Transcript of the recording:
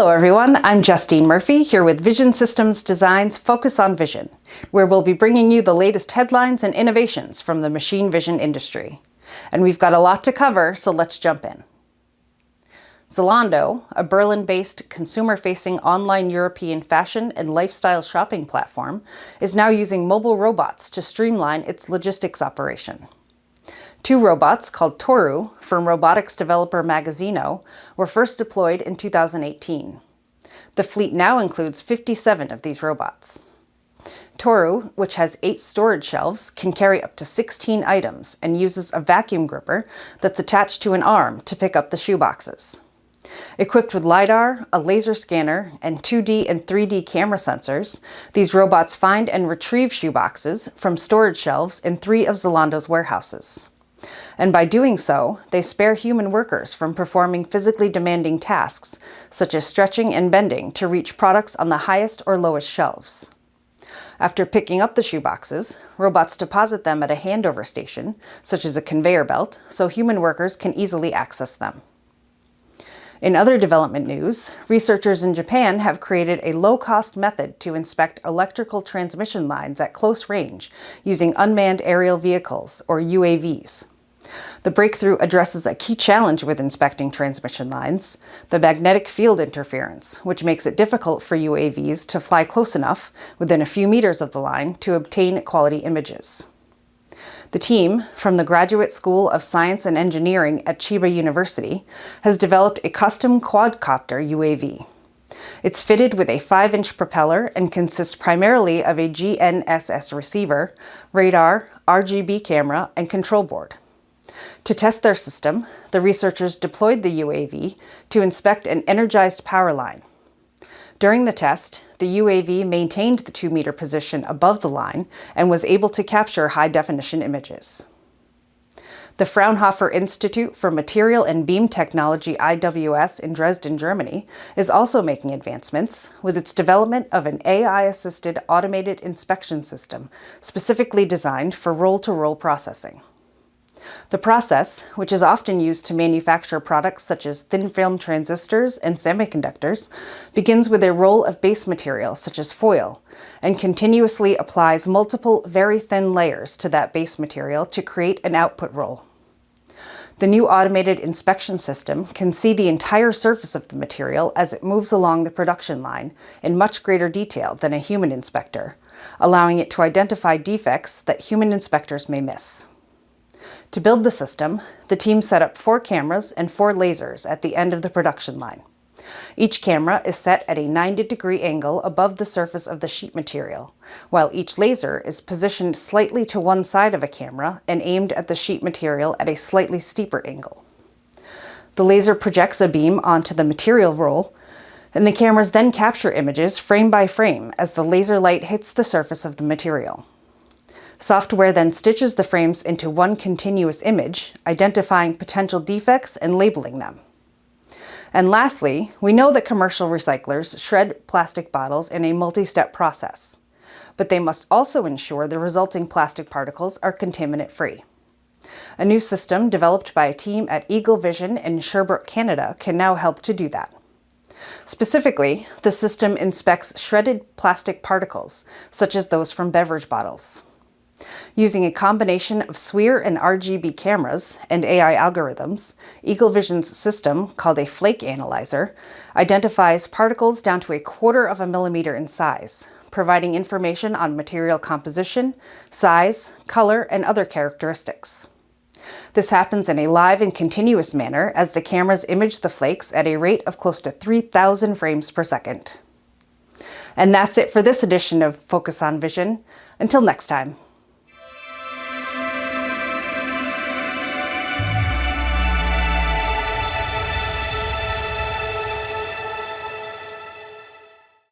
Hello everyone, I'm Justine Murphy here with Vision Systems Design's Focus on Vision, where we'll be bringing you the latest headlines and innovations from the machine vision industry. And we've got a lot to cover, so let's jump in. Zalando, a Berlin-based consumer-facing online European fashion and lifestyle shopping platform, is now using mobile robots to streamline its logistics operation. Two robots, called Toru, from robotics developer Magazino, were first deployed in 2018. The fleet now includes 57 of these robots. Toru, which has 8 storage shelves, can carry up to 16 items and uses a vacuum gripper that's attached to an arm to pick up the shoeboxes. Equipped with LiDAR, a laser scanner, and 2D and 3D camera sensors, these robots find and retrieve shoeboxes from storage shelves in 3 of Zalando's warehouses. And by doing so, they spare human workers from performing physically demanding tasks, such as stretching and bending to reach products on the highest or lowest shelves. After picking up the shoeboxes, robots deposit them at a handover station, such as a conveyor belt, so human workers can easily access them. In other development news, researchers in Japan have created a low-cost method to inspect electrical transmission lines at close range using unmanned aerial vehicles, or UAVs. The breakthrough addresses a key challenge with inspecting transmission lines, the magnetic field interference, which makes it difficult for UAVs to fly close enough, within a few meters of the line, to obtain quality images. The team, from the Graduate School of Science and Engineering at Chiba University, has developed a custom quadcopter UAV. It's fitted with a 5-inch propeller and consists primarily of a GNSS receiver, radar, RGB camera, and control board. To test their system, the researchers deployed the UAV to inspect an energized power line. During the test, the UAV maintained the 2-meter position above the line and was able to capture high-definition images. The Fraunhofer Institute for Material and Beam Technology IWS in Dresden, Germany, is also making advancements with its development of an AI-assisted automated inspection system specifically designed for roll-to-roll processing. The process, which is often used to manufacture products such as thin-film transistors and semiconductors, begins with a roll of base material such as foil and continuously applies multiple very thin layers to that base material to create an output roll. The new automated inspection system can see the entire surface of the material as it moves along the production line in much greater detail than a human inspector, allowing it to identify defects that human inspectors may miss. To build the system, the team set up 4 cameras and 4 lasers at the end of the production line. Each camera is set at a 90-degree angle above the surface of the sheet material, while each laser is positioned slightly to one side of a camera and aimed at the sheet material at a slightly steeper angle. The laser projects a beam onto the material roll, and the cameras then capture images frame by frame as the laser light hits the surface of the material. Software then stitches the frames into one continuous image, identifying potential defects and labeling them. And lastly, we know that commercial recyclers shred plastic bottles in a multi-step process, but they must also ensure the resulting plastic particles are contaminant-free. A new system developed by a team at Eagle Vision in Sherbrooke, Canada, can now help to do that. Specifically, the system inspects shredded plastic particles, such as those from beverage bottles. Using a combination of SWIR and RGB cameras and AI algorithms, Eagle Vision's system, called a flake analyzer, identifies particles down to 1/4 millimeter in size, providing information on material composition, size, color, and other characteristics. This happens in a live and continuous manner as the cameras image the flakes at a rate of close to 3,000 frames per second. And that's it for this edition of Focus on Vision. Until next time.